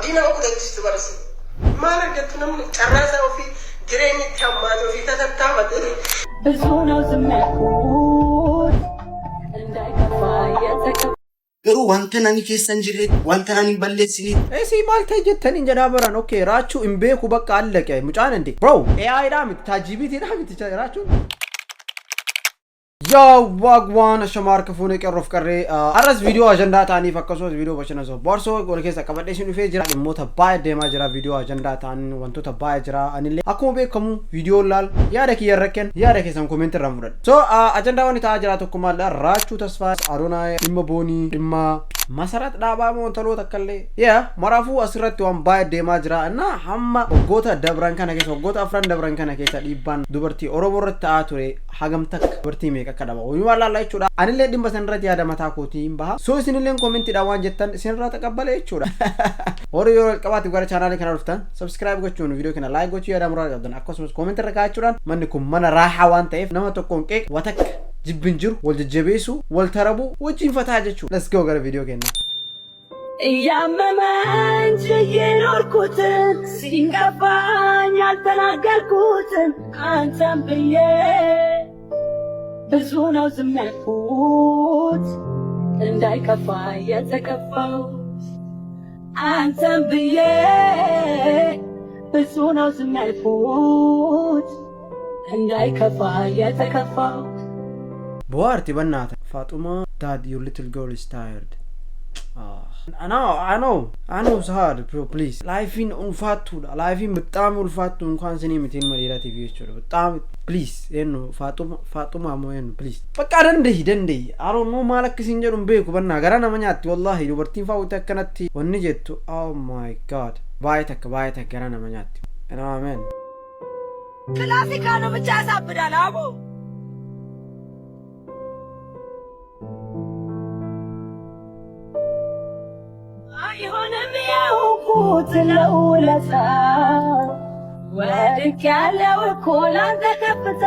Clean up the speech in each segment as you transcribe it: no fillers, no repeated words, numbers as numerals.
abdiina okudatti barsi maal argattu namni carraasaa ofii jireenya itti hammaatu ofii tatattaafate ብዙ ነው ዝምያኩት እንዳይከፋ የተከፋ Garuu wanta nani keessan jirre wanta nani balleessine si maal ta'e jettanii jedhaa baran okay raachuu hin beeku bakka allaqe mucaan indi bro AI dhaa miti taajibiti dhaa miti raachuu Yo wagwan shamar kafune qerrof qarree arras video agenda taaniif akkasumas video bashana so borso wal keessa qabadhee sin dhufee jira dhimmoota baay'ee deemaa jira video agenda taan wantoota baay'ee jira anillee akkuma beekamu video laal yaada kiyya rakken yaada keessan comment irraan fudhadhu so agenda wani ta'aa jira tokko maal raachuu tasfaa aroonaa dhimma boonii dhimma masarat dhaabaa moontaloota akkallee marafuu asirratti waan baay'ee deemaa jira na hamma waggoota dabran kana keessa waggoota afran dabran kana keessa dhiibbaan dubartii Oromoo irratti ta'aa ture hagam takka dubartii meeqa akka dhaba wayuma laallaa jechuudha anillee dhimma sanirratti yaada mataa kootiin baha so isinillee kommentiidhaan waan jettan isinirraa taqabbale jechuudha horii yeroo qabaatti gara chaanaalii kana dhuftan subscribe gochuun viidiyoo kana like gochuu yaada muraa qabdan akkasumas comment irra kaa'achuudhaan manni kun mana raaxaa waan ta'eef nama tokkoon qeeq watakka jibbin jiru wal jajjabeessu wal tarabu wajjin fataa jechuudha let's go gara viidiyoo kenna እያመመኝ የኖርኩትን ሲንገባኝ ያልተናገርኩትን አንተን ብዬ ብዙ ነው ዝም ያልኩት እንዳይከፋ የተከፋሁት አንተን ብዬ ብዙ ነው ዝም ያልኩት እንዳይከፋ የተከፋሁት Boarti bannata Fatuma dad your little girl is tired I know it's hard bro please life in unfatu life in betam ulfatu unkan sini mitin marira TV chodo betam please Fatuma mo please pakka dende I don't know malak sinjarum be ku banna gara namanyatti wallahi dubartiin faawuta akkanatti wanni jettu oh my god baay'ee takka gara namanyatti amen ክላሲካ ነው ብቻ ያሳብዳል አቡ አይሆንም ያውቁት ለውለታ ወድቅ ያለው እኮ ላንተ ከፍታ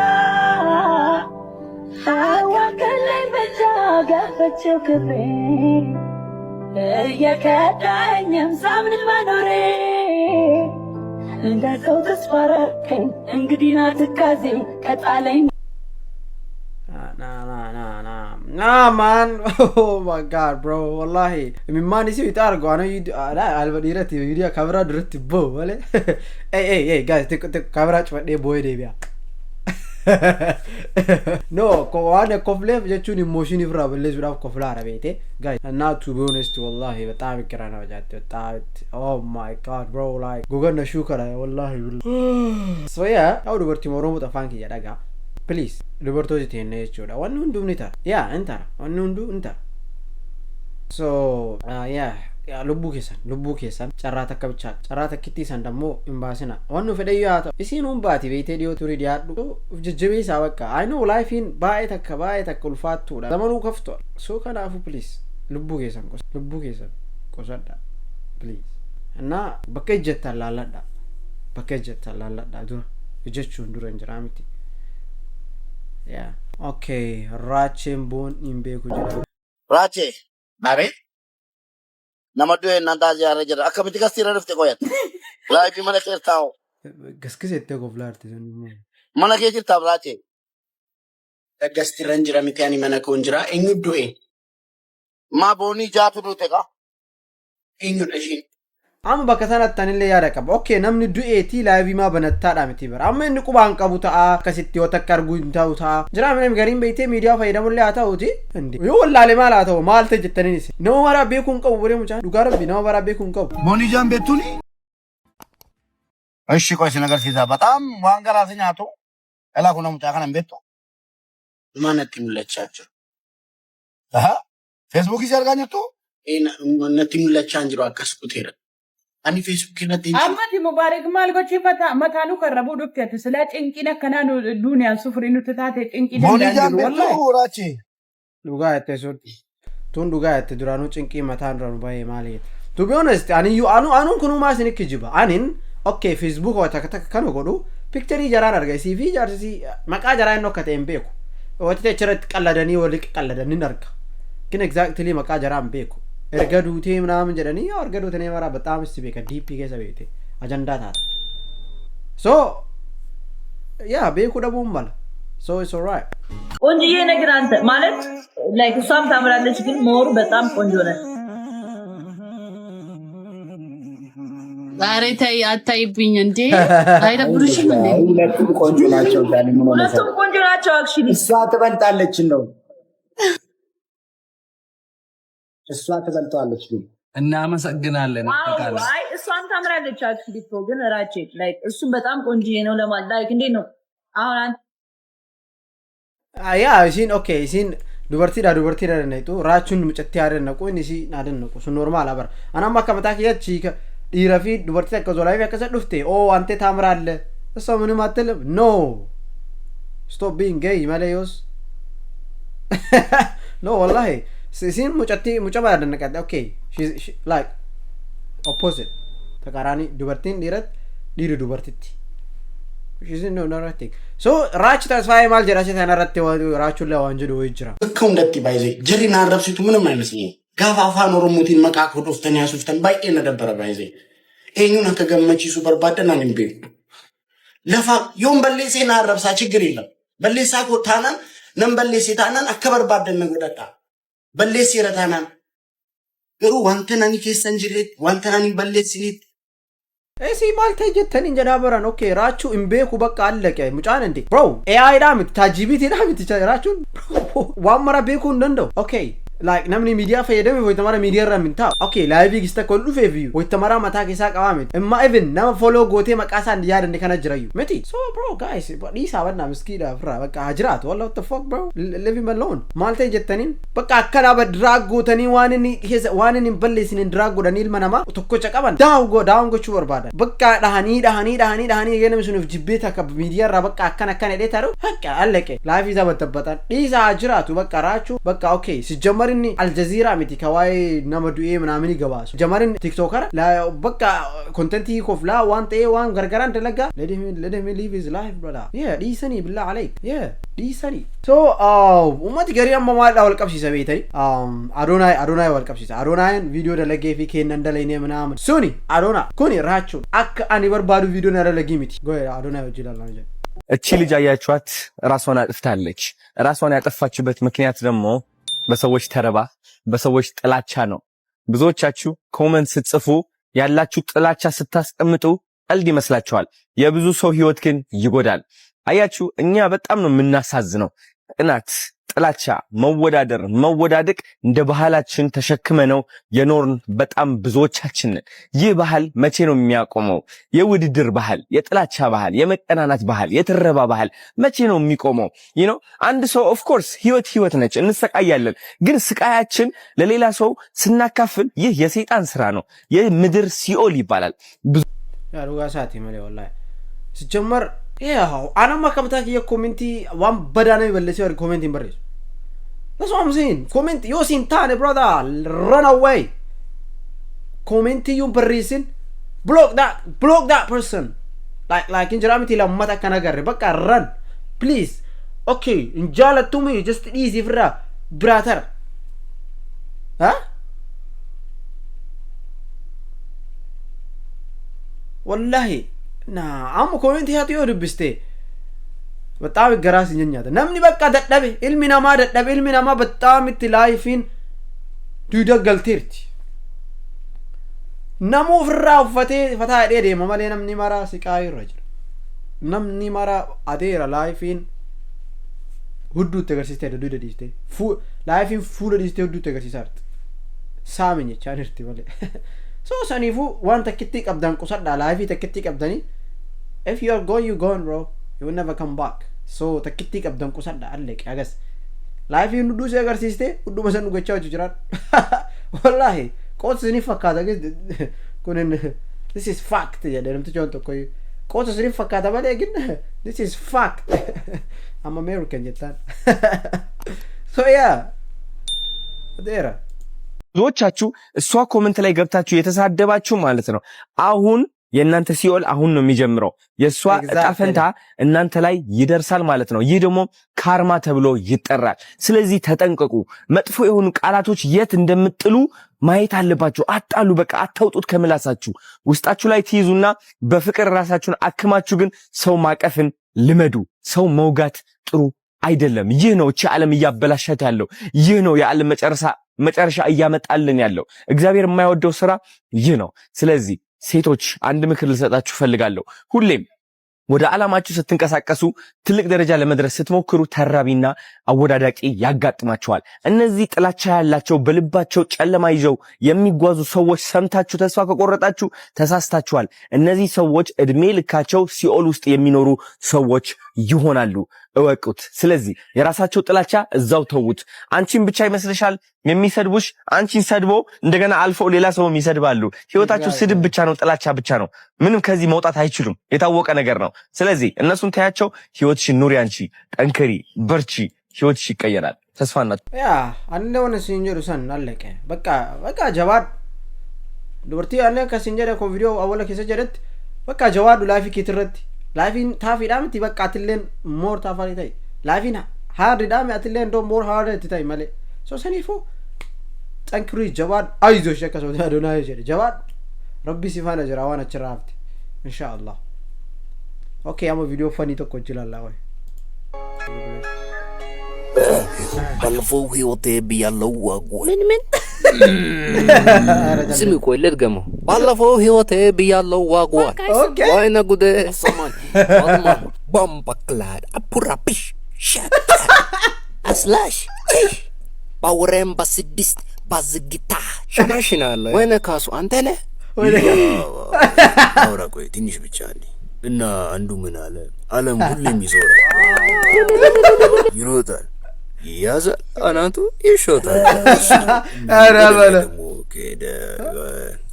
አዋከለኝ ብቻ ገፈችው ክብሬ እየከዳኝም ሳምን መኖሬ እንደ ሰው ተስፋረከኝ እንግዲህ ናትካዜ ከጣለኝ Nah man, oh my god bro, wallahi. Mimman isi itar go ano alba dirati video camera dirati bo wale. Hey guys, take camera cepat deh boy deh biar. No, kau ada kofle jadi emotion ni berapa les berapa kofla ada bete. Guys, and now to be honest wallahi, betul kerana wajat betul. Oh my god bro, like Google na syukur ya wallahi. So yeah, aku udah bertimur rumah tafan kia daga. Please, dubartoota teenne jechuudha. Wanni hunduu ni ta'a. Intara. Wanni hunduu ni ta'a. So, lubbuu keessan carraa takka bichaa. Carraa takkitti san dammoo hin baasina. Wanni fedhe yoo haa ta'u. Isiin humbaati beetee dhiyoo turii dhiyaadhu. Jajjabeessaa bakka. I know lifein baay'ee takka ulfaattuudha. Zamanuu kaftu. So kanaafu please lubbuu keessan qosadha. Please. Innaa bakka ejjettan laalladha. Dura ejjechuun dura hin jiraa miti. Yeah. Okay. Rache bon imbe kujira. Rache Babe nama dua nanda jara jara akamiti kasira rafte koyat live mana kertao Gaskisette ko flarte mana ke jirta Rache gastiran jira mitiani mana konjira enyu doe ma boni jaatu dute ka enyu dashin Amma bakka sanatti anillee yaada qaba. Okay, namni du'eetii live maa banattaadha miti bara. Amma inni qubaan qabu ta'a akkasitti yoo takka arguu hin ta'u ta'a. Jira namni gariin beeytee miidiyaa fayyadamullee haa ta'uuti. Yoo wallaalee maal haa ta'u maal ta'e jettaniinis. Nama baraa beekuu hin qabu baree mucaan. Dhugaa rabbi nama baraa beekuu hin qabu. Boni jaan beektuni እሺ ቆይ ሲነገርሲዛ በጣም ዋንገራስ ኛቱ እላኩ ነው ሙጫ ከነም ቤቶ ማነት ይሙለቻቸው ፌስቡክ ይሰርጋኝቱ ነት ይሙለቻንጅሮ አከስኩት ሄደ ani Facebook irratti Ammati Mubarak maal gochi mataanu karrabu dhufteetu sila cinqina kanaan duuniyaan sufrii nuti taate cinqina danda'u wallahi Rache dhugaa itti sotti tun dhugaa itti duraanuu cinqii mataan duraanuu baay'ee maali to be honest anuun kunumaa isin kijiba anin okay Facebook wata takka kan godhu picture jaraan argisiifi fi jaarsi maqaa jaraan inni akka ta'e hin beeku wati teechirratti qalladanii wali qalladanii arga kin exactly maqaa jaraan beeku ergaduute ምናምን ጀደኒ ያው ergaduute ነው ማራ በጣም እስቲ በከ ዲፒ ከሰ ቤቴ አጀንዳ ታታ so yeah ቤኩ ደግሞ ማለ so it's all right ቆንጆዬ ነገር አንተ ማለት ላይክ እሷም ታምራለች ግን ሞር በጣም ቆንጆ ነህ ዛሬ ታይ አታይብኝ እንዴ አይደብሩሽም እንዴ ሁለቱም ቆንጆ ናቸው ዳኒ ምን ሆነ ሁለቱም ቆንጆ ናቸው አክቹሊ እሷ ትበልጣለች ነው እሷ ትበልጣለች ግን እናመሰግናለን አጠቃላይ አይ እሷም ታምራለች አክቹሊ ግን ራቼ ላይክ እሱም በጣም ቆንጆዬ ነው ለማለት ላይክ እንዴ ነው አሁን አንተ ያ ሲን ኦኬ ሲን dubartii ነይጡ ራቹን ምጨት ያደነቁ እንሲ ናደነቁ ሱ ኖርማል አበር አናማ ከመታክ ያቺ ዲራፊ dubartii ተከዞ ላይ ያከሰ ዱፍቴ ኦ አንተ ታምራለ እሷ ምንም አትልም ኖ stop being gay ማለዮስ no wallahi ሲን ሙጨባ ያደነቀ ኦኬ she like opposite ተቃራኒ dubartiin ዲረት ዲሩ dubartitti she's no nothing so raach tasfaye mal jera se tanaratte raachu le wanjdu wejra እኮ እንደት ባይዘ ጀሪና አረብሲቱ ምንም አይመስልኝ ጋፋፋ ኖርሙቲን መቃቅ ወዶፍተን ያሱፍተን ባይቄ ነበር ባይዘ ኤኙን ከገመቺ ሱፐር ባደና ንቤ ለፋ ዮም በሌሴና አረብሳ ችግር የለም በሌሳ ኮታናን ነምበሌሴ ታናን አከበር ባደን ነገዳታ በሌሴ ረታናን ገሩ ዋንተናኒ ከሰንጅሬ ዋንተናኒ በሌሲት Esi malte jettani jadabaran okay rachu imbeku bakka allake mucan ende bro AI damit tajibiti damit rachu wamara beku ndando okay like namni media fayedame voi tamara media raminta okay live gista kollu fe view voi tamara mata kesa qawamet imma even nama follow gote makasa ndiyad ende kana jirayu meti so bro guys but isa wadna miskida fra bakka hajrat walla what the fuck bro leave him alone malte jettani bakka akkana badrag gotani wanini ballesin drag godanil manama tokko chaqaban down go chu barbada bakka dahani yenem sunuf jibbeta ka media ra bakka akkana edetaru hakka alleke live isa batabatan isa hajratu bakka rachu bakka okay si جمرني الجزيرة متي كواي نمدو إيه من عملي جواز جمرن تيك توكر لا بقى كونتنتي خوف لا وان تي وان غرغران تلقى let him live his life brother yeah دي سني بالله عليك yeah دي سني so وما تقري أما ما لا والكبسي سبيتي أدوناي والكبسي أدوناي فيديو دلقي في كين ندليني من عمل سوني أدونا كوني راتشو أك أني بربادو فيديو نرلقي متي قوي أدوناي وجيل الله نجد እቺ ልጅ አያችኋት ራሷን አጥፍታለች ራሷን ያጠፋችበት ምክንያት ደግሞ በሰዎች ተረባ በሰዎች ጥላቻ ነው ብዙዎቻችሁ ኮሜንት ስትጽፉ ያላችሁ ጥላቻ ስታስቀምጡ ቀልድ ይመስላችኋል የብዙ ሰው ህይወት ግን ይጎዳል አያችሁ እኛ በጣም ነው የምናሳዝነው ቅናት ጥላቻ መወዳደር መወዳደቅ እንደ ባህላችን ተሸክመነው የኖርን በጣም ብዙዎቻችን ይህ ባህል መቼ ነው የሚያቆመው የውድድር ባህል የጥላቻ ባህል የመቀናናት ባህል የትረባ ባህል መቼ ነው የሚቆመው አንድ ሰው of course ህይወት ነች እንሰቃያለን ግን ስቃያችን ለሌላ ሰው ስናካፍል ይህ የሰይጣን ስራ ነው የምድር ሲኦል ይባላል ያሩጋሳቲ ማለት ወላሂ ሲጀመር ያው አናማ ከመታክ የኮሜንቲ ዋን በዳነ ይበለሰ ወር ኮሜንት ይንበረስ that's what I'm saying comment yosin tane brother run away comment you berisin block that person like injaramiti la mata kana garre baka run please okay injala to me just easy brother huh wallahi na am comment hati odbiste በጣም ገራስ ይኛኛት ነምኒ በቃ ደደበ ኢልሚናማ በጣም ትላይፊን ዱደገልቲርቲ ነሙ ፍራው ፈታ ዴዴ መመለ ነምኒ ማራ ሲቃይ ረጅል ነምኒ ማራ አዴራ ላይፊን ሁዱ ተገርሲስቴ ዱደ ዲስቴ ላይፊን ፉል ዲስቴ ሁዱ ተገርሲሳርት ሳምኝ ቻንርቲ ወለ ሶ ሰኒፉ ዋን ተክቲ ቀብዳን ቁሰዳ ላይፊ ተክቲ ቀብዳኒ if you are going you gone bro you will never come back so takitti qabdan qusadda allek agas life in du se agarsiiste uddu masan gochaw jiran wallahi qot sini fakata kunen this is fact ya dem tujonto koy qot sini fakata bale gin this is fact I'm American jetan so yeah there ብዙዎቻችሁ እሷ ኮሜንት ላይ ገብታችሁ የተሳደባችሁ ማለት ነው አሁን የእናንተ ሲኦል አሁን ነው የሚጀምረው የሷ ጣፈንታ እናንተ ላይ ይደርሳል ማለት ነው ይህ ደግሞ ካርማ ተብሎ ይጠራል ስለዚህ ተጠንቀቁ መጥፎ የሆኑ ቃላቶች የት እንደምጥሉ ማየት አለባችሁ። አጣሉ፣ በቃ አታውጡት ከምላሳችሁ። ውስጣችሁ ላይ ትይዙና በፍቅር ራሳችሁን አክማችሁ ግን ሰው ማቀፍን ልመዱ። ሰው መውጋት ጥሩ አይደለም። ይህ ነው እቺ ዓለም እያበላሻት ያለው። ይህ ነው የዓለም መጨረሻ እያመጣልን ያለው። እግዚአብሔር የማይወደው ስራ ይህ ነው። ስለዚህ ሴቶች አንድ ምክር ልሰጣችሁ ፈልጋለሁ። ሁሌም ወደ ዓላማችሁ ስትንቀሳቀሱ ትልቅ ደረጃ ለመድረስ ስትሞክሩ ተራቢና አወዳዳቂ ያጋጥማቸዋል። እነዚህ ጥላቻ ያላቸው በልባቸው ጨለማ ይዘው የሚጓዙ ሰዎች ሰምታችሁ ተስፋ ከቆረጣችሁ ተሳስታችኋል። እነዚህ ሰዎች እድሜ ልካቸው ሲኦል ውስጥ የሚኖሩ ሰዎች ይሆናሉ። እወቁት። ስለዚህ የራሳቸው ጥላቻ እዛው ተውት። አንቺን ብቻ ይመስልሻል የሚሰድቡሽ? አንቺን ሰድቦ እንደገና አልፎ ሌላ ሰውም ይሰድባሉ። ህይወታቸው ስድብ ብቻ ነው፣ ጥላቻ ብቻ ነው። ምንም ከዚህ መውጣት አይችሉም። የታወቀ ነገር ነው። ስለዚህ እነሱን ታያቸው። ህይወትሽን ኑሪ። አንቺ ጠንክሪ፣ በርቺ። ህይወትሽ ይቀየራል። ተስፋና ያ አንደውን ሲንጀሩ ሰን አለቀ። በቃ ጀዋድ ዱርቲ አለ ከሲንጀረ ኮ ቪዲዮ አወለ ከሰጀረት በቃ ጀዋዱ ላይፍ ኪትረት ላይፊን ታፊ ዳምቲ በቃ አትለን ሞር ታፋሪ ታይ ላይፊን ሃርድ ዳም አትለን ዶ ሞር ሃርድ ታይ ማለ ሶ ሰኒፎ ጠንክሪ ጀዋድ አይዞሽ ከሰው ታዶና ይጀ ጀዋድ ረቢ ሲፋና ጀራዋና ቸራፍት ኢንሻአላህ ኦኬ አሞ ቪዲዮ ፈኒ ተኮ ይችላል ወይ ባለፈው ህይወቴ ብያለው ዋጉ ምን ስሚ ቆይ ልድገመው። ባለፈው ህይወቴ ብያለው ዋጉ ወይነ ጉዴ ሰማን አጥማን ቦምባክላድ አፑራፒሽ ሸት አስላሽ ባወረም በስድስት ባዝግታ ሸናሽናለ ወይነ ካሱ አንተ ነህ አውራ ቆይ ትንሽ ብቻ እና አንዱ ምን አለ ዓለም ሁሌም ይዞራል ይሮጣል ያዛል አናቱ ይሾታል አረ ባለ ከደ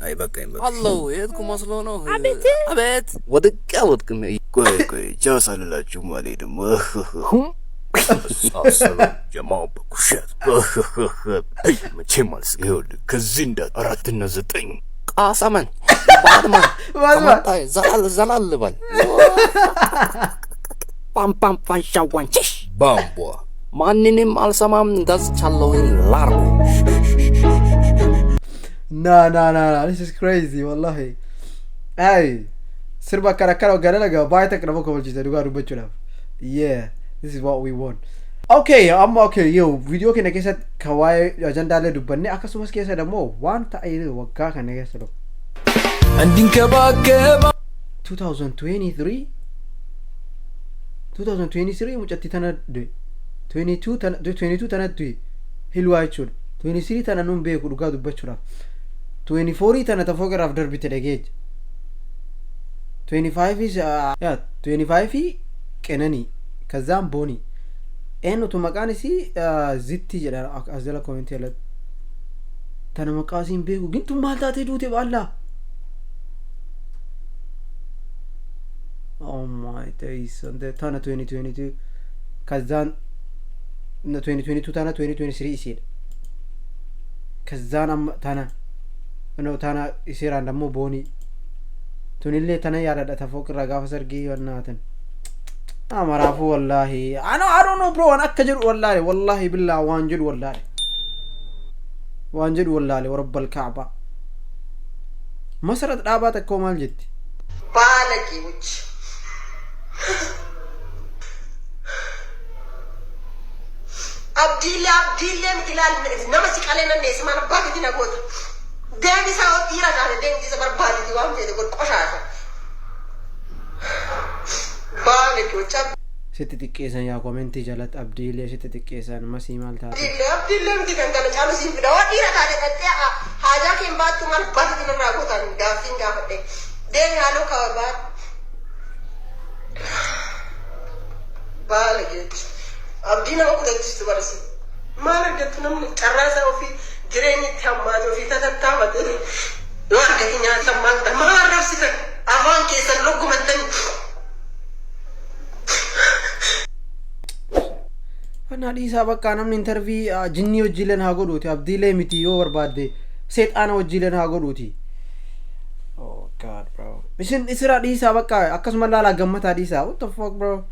አይ በቃኝ አላህ የትኩ መስሎ ነው አቤት ወድቀውትኩም ቆይ ጃሳላችሁ ማለት ደሞ አሰላ ጀማው በኩሸት መቼ ማለት ይሁን ከዚህ እንደ 4 እና 9 ቃሰመን ባድማን ከመጣይ ዘላል ባል ፓም ፓም ፋንሻዋንቺሽ ባምቦ ማንንም አልሰማም እንዳስቻለው ላርኩ ና this is crazy wallahi ay sirba karakara galalaga baita kana boko bolji duga rubachula yeah this is what we want okay okay yo video ke nekesat kawai agenda le dubanne akasumas kesa demo wanta ay wagga kan nekesa do andin kabakeba 2023 muchatti tanade 22 tanadui hilwaichul 23 tananum be kuduga dubachula 24 tanata fogar after bit degage 25 is 25 kenani kazam boni eno to makani si zitti jela azela comment yala tana makasim be gintu malta te dute balla oh my days and the tana 2022 kazan 2022 tana 2023 isid kazan am tana no tana isira ndamo boni tunille tana yada da tafoq raga fasargi wannatan amarafu wallahi I don't know bro ana akajir wallahi billah wanjid wallahi rabbal kaaba masrat dabat ko mal jitti balaki wuch abdille mitilal namasi kalena nesman bagdi na gota devi sa ira na devi sa barbadi di wamte de qoshasha balaki wuch sitti tikkesan ya commenti jalat abdille sitti tikkesan masi malta abdille mitikan kana chalu si video ira ta de tea haja ke mbatu mal bagdi na gota dafinga fate devi halo kawba balaki abdina ko da tistu barasi mala gatnam tarasa fi jireni tamma fi tatatta madri wa gahinya tamma ma rafsita avan ke san logu matan ana disa bakka namni interview jinni wajjilen ha goduti abdile miti yo barbade seetana wajjilen ha goduti oh god bro isin isra disa bakka akkasuma lala gammata disa what the fuck bro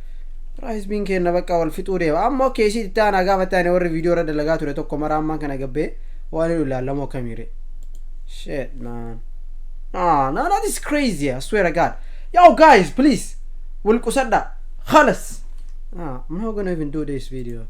rais bin kenna bakka wal fiture amma kesi tana gafatane war video rada laga ture tokko maramman kana gabbe wani lallamo kamire Shit, man. No, this is crazy. I swear to God. Yo, guys, please. Will kusada. Khalas. I'm not gonna even do this video.